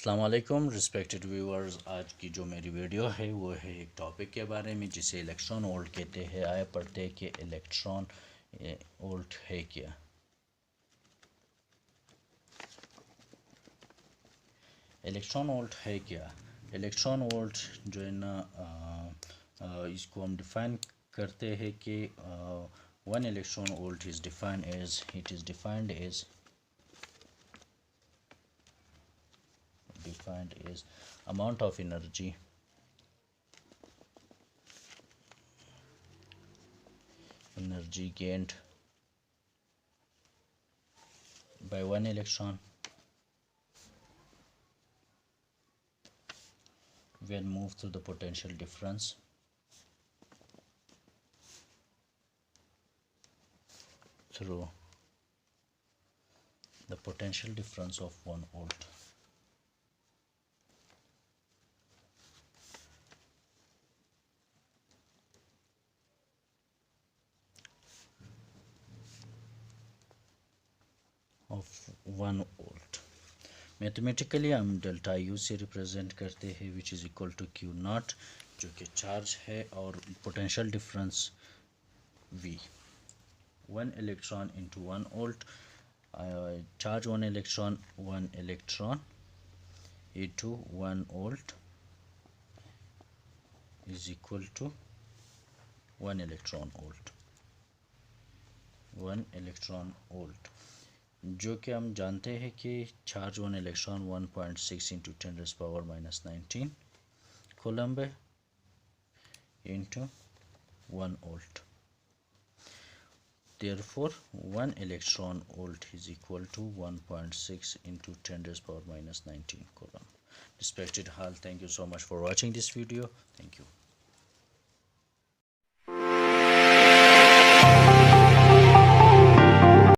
अस्सलाम वालेकुम respected viewers. आज की जो मेरी वीडियो है वो है एक टॉपिक के बारे में जिसे इलेक्ट्रॉन वोल्ट कहते हैं। आइए पढ़ते हैं कि इलेक्ट्रॉन वोल्ट है क्या। इलेक्ट्रॉन वोल्ट है क्या। इलेक्ट्रॉन वोल्ट जो है ना इसको हम डिफ़ाइन करते हैं कि one electron volt is defined as amount of energy gained by one electron when moved through the potential difference of 1 volt. Mathematically हम डेल्टा यू से रिप्रेजेंट करते हैं which is equal to q naught, जो कि charge है, और potential difference v. One electron into 1 volt, charge one electron into 1 volt is equal to 1 electron volt, जो कि हम जानते हैं कि charge one electron 1.6 into 10⁻⁻19 coulomb into 1 volt. Therefore 1 electron volt is equal to 1.6 into 10⁻⁻19 coulomb. Respected all, thank you so much for watching this video. Thank you.